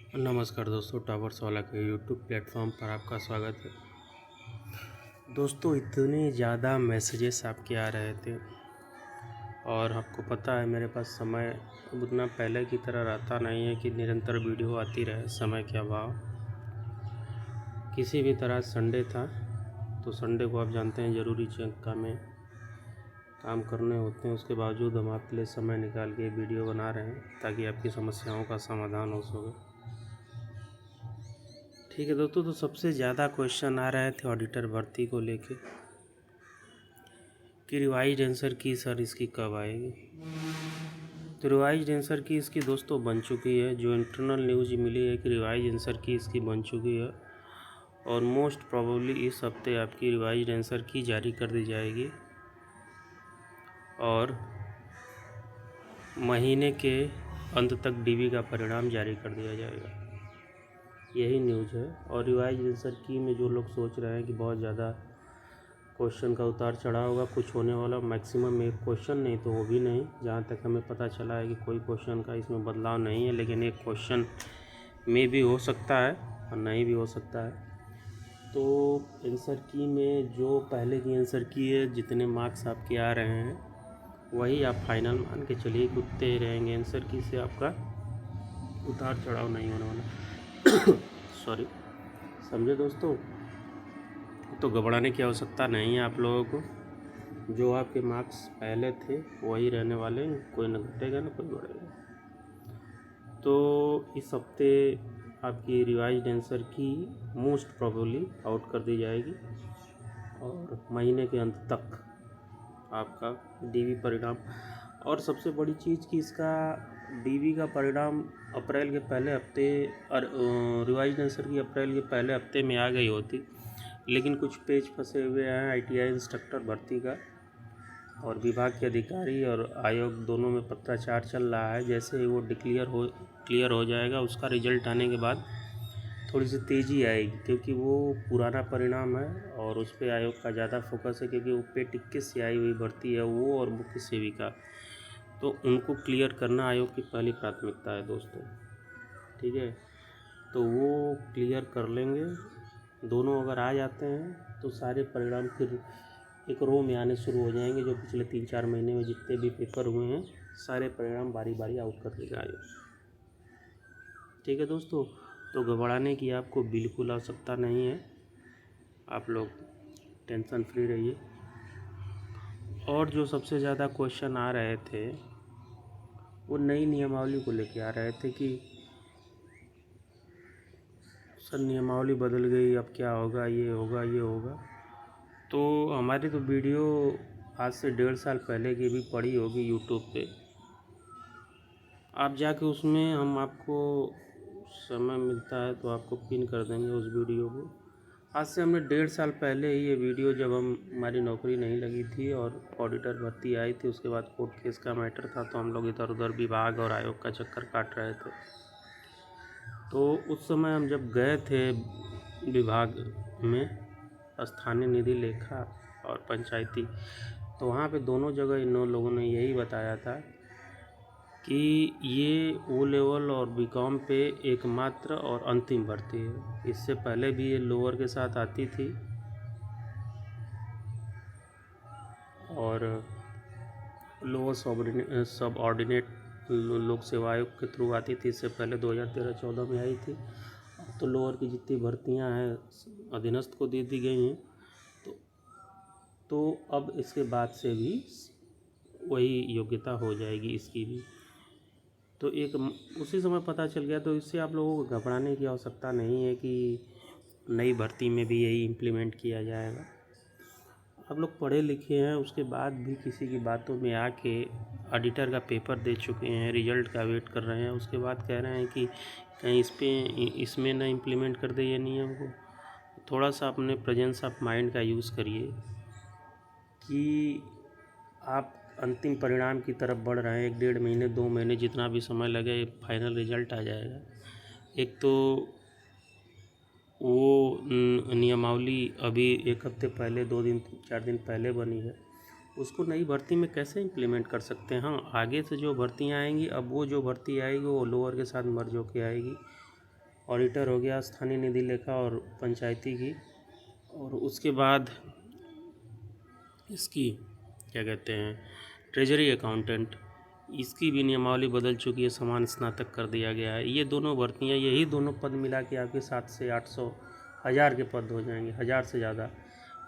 नमस्कार दोस्तों, टावर्स वाला के यूट्यूब प्लेटफॉर्म पर आपका स्वागत है। दोस्तों, इतने ज़्यादा मैसेजेस आपके आ रहे थे और आपको पता है मेरे पास समय अब उतना पहले की तरह रहता नहीं है कि निरंतर वीडियो आती रहे। समय के अभाव किसी भी तरह संडे था तो संडे को आप जानते हैं ज़रूरी काम करने होते हैं। उसके बावजूद हम आपके लिए समय निकाल के वीडियो बना रहे हैं ताकि आपकी समस्याओं का समाधान हो सके। ठीक है दोस्तों, तो सबसे ज़्यादा क्वेश्चन आ रहे थे ऑडिटर भर्ती को लेके कि रिवाइज्ड आंसर की सर इसकी कब आएगी। तो रिवाइज्ड आंसर की इसकी दोस्तों बन चुकी है। जो इंटरनल न्यूज़ मिली है कि रिवाइज्ड आंसर की इसकी बन चुकी है और मोस्ट प्रोबेबली इस हफ्ते आपकी रिवाइज्ड आंसर की जारी कर दी जाएगी और महीने के अंत तक डीवी का परिणाम जारी कर दिया जाएगा। यही न्यूज़ है। और रिवाइज्ड आंसर की में जो लोग सोच रहे हैं कि बहुत ज़्यादा क्वेश्चन का उतार चढ़ाव होगा, कुछ होने वाला, मैक्सिमम एक क्वेश्चन नहीं तो वो भी नहीं। जहाँ तक हमें पता चला है कि कोई क्वेश्चन का इसमें बदलाव नहीं है, लेकिन एक क्वेश्चन में भी हो सकता है और नहीं भी हो सकता है। तो आंसर की में जो पहले की आंसर की है, जितने मार्क्स आपके आ रहे हैं वही आप फाइनल मान के चलिए कि उतने ही रहेंगे। आंसर की से आपका उतार चढ़ाव नहीं होने वाला। सॉरी, समझे दोस्तों। तो घबराने की आवश्यकता नहीं है आप लोगों को। जो आपके मार्क्स पहले थे वही रहने वाले हैं, कोई न घटेगा ना कोई बढ़ेगा। तो इस हफ्ते आपकी रिवाइज्ड आंसर की मोस्ट प्रोबेबली आउट कर दी जाएगी और महीने के अंत तक आपका डीवी परिणाम। और सबसे बड़ी चीज़ कि इसका डीवी का परिणाम अप्रैल के पहले हफ्ते और रिवाइज्ड आंसर की अप्रैल के पहले हफ्ते में आ गई होती, लेकिन कुछ पेज फंसे हुए हैं आईटीआई इंस्ट्रक्टर भर्ती का और विभाग के अधिकारी और आयोग दोनों में पत्राचार चल रहा है। जैसे ही वो क्लियर हो जाएगा, उसका रिजल्ट आने के बाद थोड़ी सी तेज़ी आएगी, क्योंकि वो पुराना परिणाम है और उस पर आयोग का ज़्यादा फोकस है, क्योंकि वो पेट 21 से आई हुई भर्ती है वो और मुख्य सेविका, तो उनको क्लियर करना आयोग की पहली प्राथमिकता है दोस्तों। ठीक है, तो वो क्लियर कर लेंगे। दोनों अगर आ जाते हैं तो सारे परिणाम फिर एक रो में आने शुरू हो जाएंगे। जो पिछले 3-4 महीने में जितने भी पेपर हुए हैं सारे परिणाम बारी बारी आउट कर देगा आयोग। ठीक है दोस्तों, तो घबराने की आपको बिल्कुल आवश्यकता नहीं है। आप लोग टेंशन फ्री रहिए। और जो सबसे ज़्यादा क्वेश्चन आ रहे थे वो नई नियमावली को लेके आ रहे थे कि सर नियमावली बदल गई, अब क्या होगा, ये होगा ये होगा। तो हमारी तो वीडियो आज से 1.5 साल पहले की भी पड़ी होगी यूट्यूब पे। आप जाके उसमें हम आपको समय मिलता है तो आपको पिन कर देंगे उस वीडियो को। आज से हमने 1.5 साल पहले ही ये वीडियो, जब हमारी नौकरी नहीं लगी थी और ऑडिटर भर्ती आई थी, उसके बाद कोर्ट केस का मैटर था, तो हम लोग इधर उधर विभाग और आयोग का चक्कर काट रहे थे। तो उस समय हम जब गए थे विभाग में, स्थानीय निधि लेखा और पंचायती, तो वहाँ पे दोनों जगह इन लोगों ने यही बताया था कि ये ओ लेवल और बीकॉम पे एकमात्र और अंतिम भर्ती है। इससे पहले भी ये लोअर के साथ आती थी और लोअर सब ऑर्डिनेट लोक सेवा आयोग के थ्रू आती थी। इससे पहले 2013-14 में आई थी। तो लोअर की जितनी भर्तियां हैं अधीनस्थ को दे दी गई हैं। तो अब इसके बाद से भी वही योग्यता हो जाएगी इसकी भी। तो एक उसी समय पता चल गया। तो इससे आप लोगों को घबराने की आवश्यकता नहीं है कि नई भर्ती में भी यही इम्प्लीमेंट किया जाएगा। आप लोग पढ़े लिखे हैं, उसके बाद भी किसी की बातों में आके ऑडिटर का पेपर दे चुके हैं, रिजल्ट का वेट कर रहे हैं, उसके बाद कह रहे हैं कि कहीं इसमें ना इम्प्लीमेंट कर दे ये नियम को। थोड़ा सा अपने प्रेजेंस ऑफ माइंड का यूज़ करिए कि आप अंतिम परिणाम की तरफ बढ़ रहे हैं। 1-1.5 महीने 2 महीने जितना भी समय लगे फाइनल रिजल्ट आ जाएगा। एक तो वो नियमावली अभी 1 हफ्ते पहले, 2 दिन 4 दिन पहले बनी है, उसको नई भर्ती में कैसे इम्प्लीमेंट कर सकते हैं। हाँ, आगे से जो भर्तियाँ आएंगी, अब वो जो भर्ती आएगी वो लोअर के साथ मर्ज होके आएगी ऑडिटर हो गया स्थानीय निधि लेखा और पंचायती की, और उसके बाद इसकी क्या कहते हैं ट्रेजरी अकाउंटेंट, इसकी भी नियमावली बदल चुकी है, समान स्नातक कर दिया गया है। ये दोनों भर्तियाँ, यही दोनों पद मिला के आपके 700 से 800 हज़ार के पद हो जाएंगे, 1000 से ज़्यादा।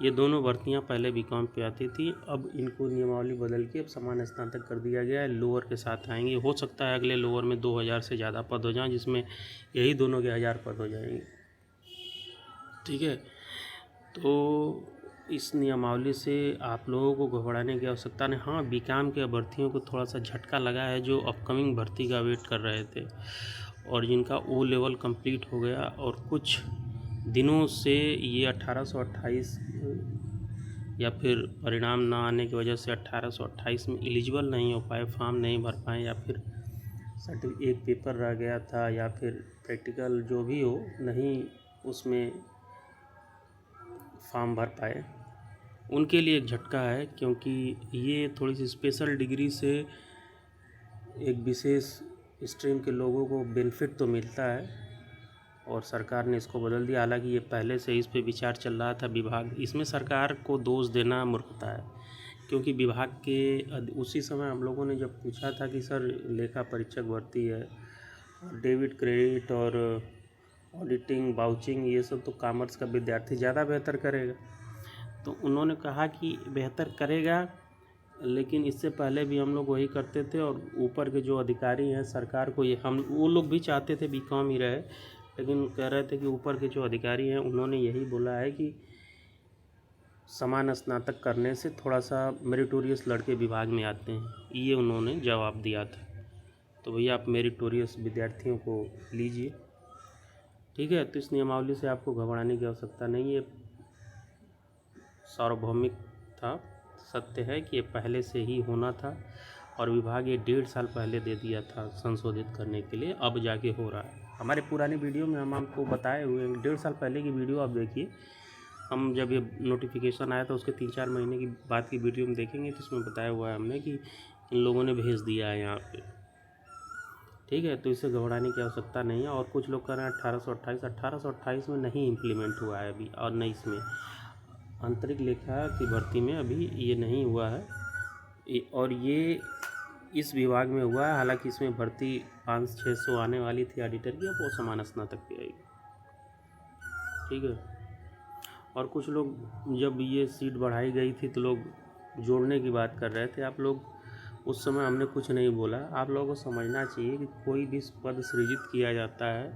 ये दोनों भर्तियां पहले बीकॉम पे आती थी, अब इनको नियमावली बदल के अब समान स्नातक कर दिया गया है, लोअर के साथ आएंगे। हो सकता है अगले लोअर में 2000 से ज़्यादा पद हो जाएं, जिसमें यही दोनों के 1000 पद हो जाएंगे। ठीक है, तो इस नियमावली से आप लोगों को घबराने की आवश्यकता नहीं। हाँ, बीकॉम के अभ्यर्थियों को थोड़ा सा झटका लगा है, जो अपकमिंग भर्ती का वेट कर रहे थे और जिनका ओ लेवल कंप्लीट हो गया और कुछ दिनों से ये 1828 या फिर परिणाम ना आने की वजह से 1828 में एलिजिबल नहीं हो पाए, फॉर्म नहीं भर पाए, या फिर एक पेपर रह गया था, या फिर प्रैक्टिकल जो भी हो नहीं उसमें फॉर्म भर पाए, उनके लिए एक झटका है। क्योंकि ये थोड़ी सी स्पेशल डिग्री से एक विशेष स्ट्रीम के लोगों को बेनिफिट तो मिलता है और सरकार ने इसको बदल दिया। हालांकि ये पहले से इस पे विचार चल रहा था विभाग, इसमें सरकार को दोष देना मूर्खता है, क्योंकि विभाग के उसी समय हम लोगों ने जब पूछा था कि सर लेखा परीक्षक भर्ती है, डेबिट क्रेडिट और ऑडिटिंग वाउचिंग ये सब तो कॉमर्स का विद्यार्थी ज़्यादा बेहतर करेगा, तो उन्होंने कहा कि बेहतर करेगा, लेकिन इससे पहले भी हम लोग वही करते थे और ऊपर के जो अधिकारी हैं सरकार को, ये हम वो लोग भी चाहते थे बीकॉम ही रहे, लेकिन कह रहे थे कि ऊपर के जो अधिकारी हैं उन्होंने यही बोला है कि समान स्नातक करने से थोड़ा सा मेरिटोरियस लड़के विभाग में आते हैं, ये उन्होंने जवाब दिया था। तो भैया आप मेरिटोरियस विद्यार्थियों को लीजिए। ठीक है, तो इस नियमावली से आपको घबराने की आवश्यकता नहीं है, सार्वभौमिक था, सत्य है कि ये पहले से ही होना था और विभाग ये 1.5 साल पहले दे दिया था संशोधित करने के लिए, अब जाके हो रहा है। हमारे पुरानी वीडियो में हम आपको बताए हुए 1.5 साल पहले की वीडियो आप देखिए, हम जब ये नोटिफिकेशन आया था उसके 3-4 महीने की बाद की वीडियो में देखेंगे तो इसमें बताया हुआ है हमने कि इन लोगों ने भेज दिया है यहाँ पे। ठीक है, तो इससे घबराने की आवश्यकता नहीं है। और कुछ लोग कह रहे हैं 1828 में नहीं इम्प्लीमेंट हुआ है अभी, और न इसमें आंतरिक लेखा की भर्ती में अभी ये नहीं हुआ है, और ये इस विभाग में हुआ है। हालांकि इसमें भर्ती 500-600 आने वाली थी ऑडिटर की, अब वो समान स्नातक पे आएगी। ठीक है, और कुछ लोग जब ये सीट बढ़ाई गई थी तो लोग जोड़ने की बात कर रहे थे, आप लोग उस समय हमने कुछ नहीं बोला। आप लोगों को समझना चाहिए कि कोई भी पद सृजित किया जाता है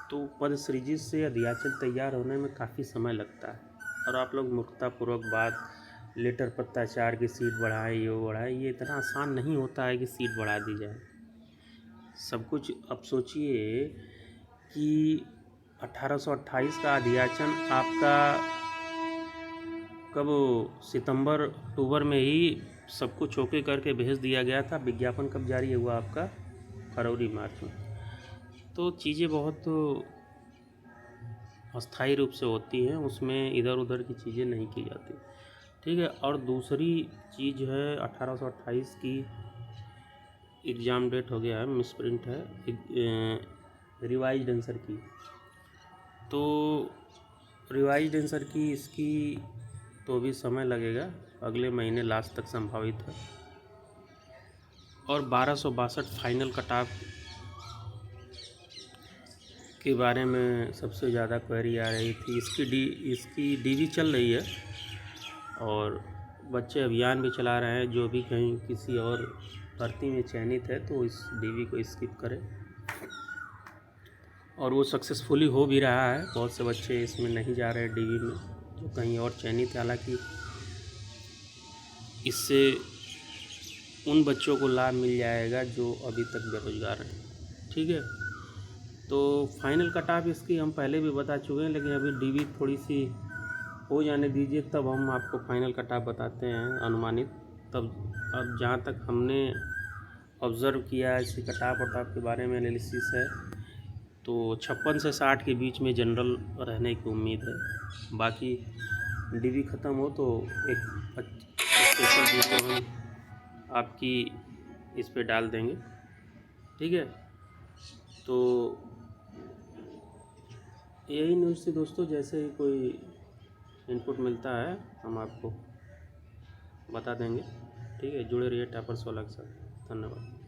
तो पद सृजित से अध्याचन तैयार होने में काफ़ी समय लगता है, और आप लोग मूर्खतापूर्वक बात लेटर पत्राचार की सीट बढ़ाए, ये बढ़ाए, ये इतना आसान नहीं होता है कि सीट बढ़ा दी जाए सब कुछ। अब सोचिए कि 1828 का अध्याचन आपका कब सितंबर अक्टूबर में ही सब कुछ ओके करके भेज दिया गया था, विज्ञापन कब जारी हुआ आपका फरवरी मार्च में। तो चीज़ें बहुत अस्थायी रूप से होती हैं, उसमें इधर उधर की चीज़ें नहीं की जाती। ठीक है, और दूसरी चीज़ है 1828 की एग्ज़ाम डेट हो गया है, मिसप्रिंट है, रिवाइज्ड आंसर की। तो रिवाइज्ड आंसर की इसकी तो भी समय लगेगा, अगले महीने लास्ट तक संभावित है। और 1262 फाइनल कट ऑफ के बारे में सबसे ज़्यादा क्वेरी आ रही थी। इसकी डीवी चल रही है और बच्चे अभियान भी चला रहे हैं, जो भी कहीं किसी और भर्ती में चयनित है तो इस डीवी को स्किप करें, और वो सक्सेसफुली हो भी रहा है। बहुत से बच्चे इसमें नहीं जा रहे हैं डीवी में, जो कहीं और चयनित है। हालांकि इससे उन बच्चों को लाभ मिल जाएगा जो अभी तक बेरोजगार हैं। ठीक है, तो फाइनल कट ऑफ इसकी हम पहले भी बता चुके हैं, लेकिन अभी डीवी थोड़ी सी हो जाने दीजिए, तब हम आपको फाइनल कट ऑफ बताते हैं अनुमानित। तब अब जहाँ तक हमने ऑब्ज़र्व किया है इसकी कट ऑफ के बारे में एनालिसिस है, तो 56 से 60 के बीच में जनरल रहने की उम्मीद है। बाकी डीवी ख़त्म हो तो एक स्पेशल वीडियो हम आपकी इस पे डाल देंगे। ठीक है, तो यही न्यूज़ थी दोस्तों। जैसे ही कोई इनपुट मिलता है हम आपको बता देंगे। ठीक है, जुड़े रहिए टॉपर्स वाला के साथ। धन्यवाद।